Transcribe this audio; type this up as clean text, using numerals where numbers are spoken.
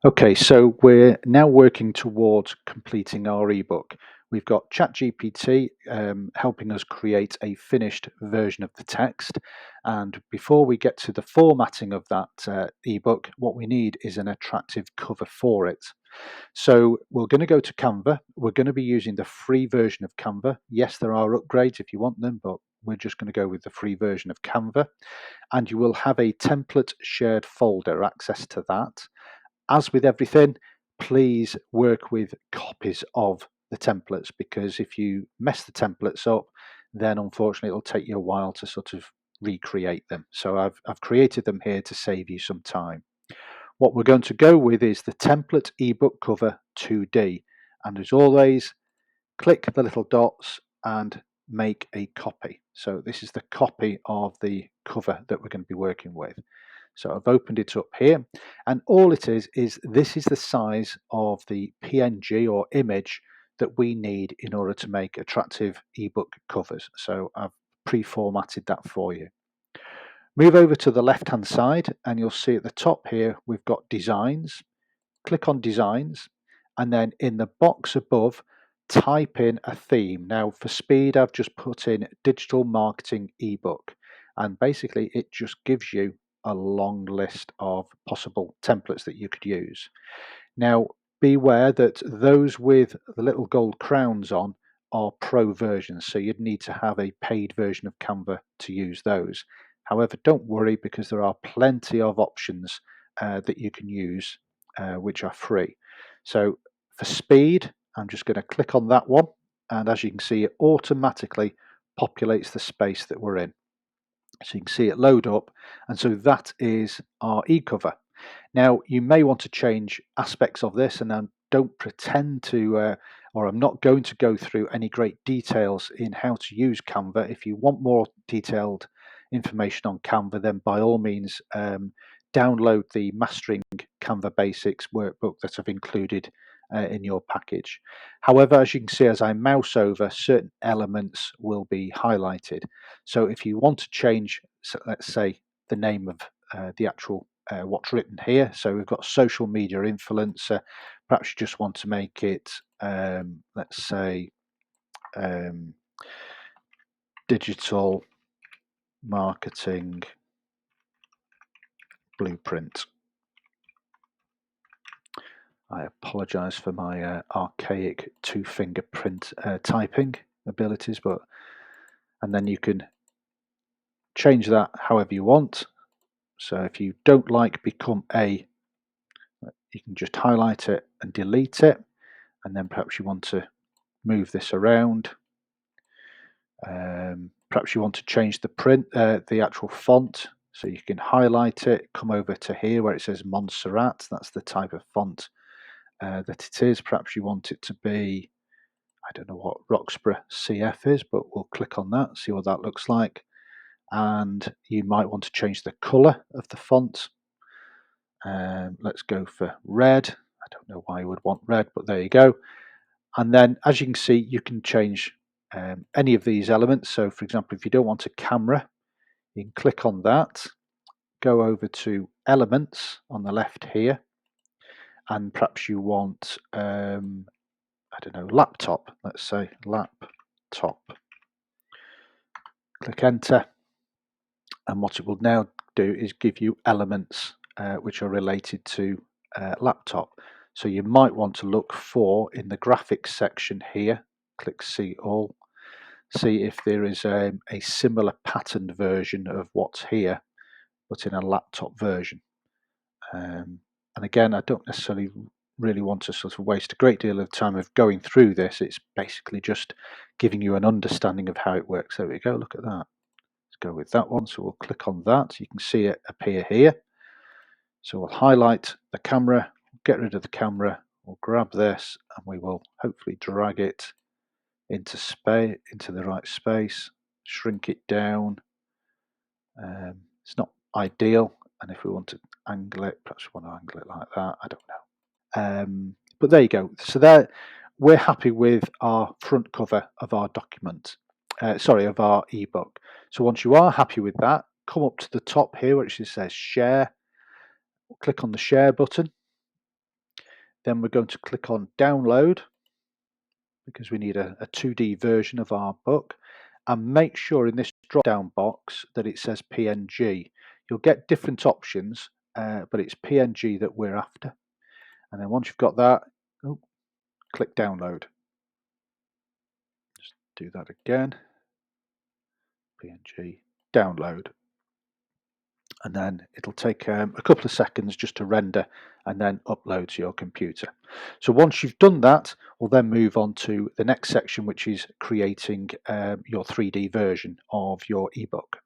Okay, so we're now working towards completing our ebook. We've got ChatGPT helping us create a finished version of the text. And before we get to the formatting of that ebook, what we need is an attractive cover for it. So we're going to go to Canva. We're going to be using the free version of Canva. Yes, there are upgrades if you want them, but we're just going to go with the free version of Canva. And you will have a template shared folder, access to that. As with everything, please work with copies of the templates, because if you mess the templates up, then unfortunately it'll take you a while to sort of recreate them. So I've created them here to save you some time. What we're going to go with is the template ebook cover 2D. And as always, click the little dots and make a copy. So this is the copy of the cover that we're going to be working with. So I've opened it up here, and all it is this is the size of the PNG or image that we need in order to make attractive ebook covers. So I've pre-formatted that for you. Move over to the left hand side and you'll see at the top here we've got designs. Click on designs, and then in the box above type in a theme. Now for speed I've just put in digital marketing ebook, and basically it just gives you a long list of possible templates that you could use. Now beware that those with the little gold crowns on are pro versions, so you'd need to have a paid version of Canva to use those. However, don't worry, because there are plenty of options that you can use which are free. So for speed, I'm just going to click on that one, and as you can see, it automatically populates the space that we're in. So you can see it load up, and so that is our e-cover. Now you may want to change aspects of this, and I don't pretend to, or I'm not going to go through any great details in how to use Canva. If you want more detailed information on Canva, then by all means download the Mastering Canva Basics workbook that I've included in your package. However, as you can see, as I mouse over, certain elements will be highlighted. So if you want to change, so let's say, the name of the actual what's written here, so we've got social media influencer. Perhaps you just want to make it, let's say, um, digital marketing blueprint. I apologize for my archaic two-finger print typing abilities, and then you can change that however you want. So if you don't like become a, you can just highlight it and delete it, and then perhaps you want to move this around. Perhaps you want to change the print, the actual font, so you can highlight it, come over to here where it says Montserrat. That's the type of font that it is. Perhaps you want it to be, I don't know what Roxburgh CF is, but we'll click on that, see what that looks like. And you might want to change the color of the font. Let's go for red. I don't know why you would want red, but there you go. And then, as you can see, you can change any of these elements. So for example, if you don't want a camera, you can click on that, go over to elements on the left here, and perhaps you want, I don't know, laptop. Let's say laptop. Click enter, and what it will now do is give you elements which are related to laptop. So you might want to look for, in the graphics section here, click see all, see if there is a similar patterned version of what's here, but in a laptop version. And again, I don't necessarily really want to sort of waste a great deal of time of going through this. It's basically just giving you an understanding of how it works. There we go, look at that. Let's go with that one. So we'll click on that. You can see it appear here. So we'll highlight the camera, get rid of the camera, we'll grab this, and we will hopefully drag it into space, into the right space, shrink it down. It's not ideal, and if we want to angle it, perhaps we want to angle it like that, I don't know. But there you go. So there, we're happy with our front cover of our document, of our ebook. So once you are happy with that, come up to the top here where it says share, click on the share button, Then we're going to click on download because we need a 2D version of our book, and make sure in this drop down box that it says PNG. You'll get different options, but it's PNG that we're after. And then once you've got that, click download. Just do that again. PNG download. And then it'll take a couple of seconds just to render and then upload to your computer. So once you've done that, we'll then move on to the next section, which is creating your 3D version of your ebook.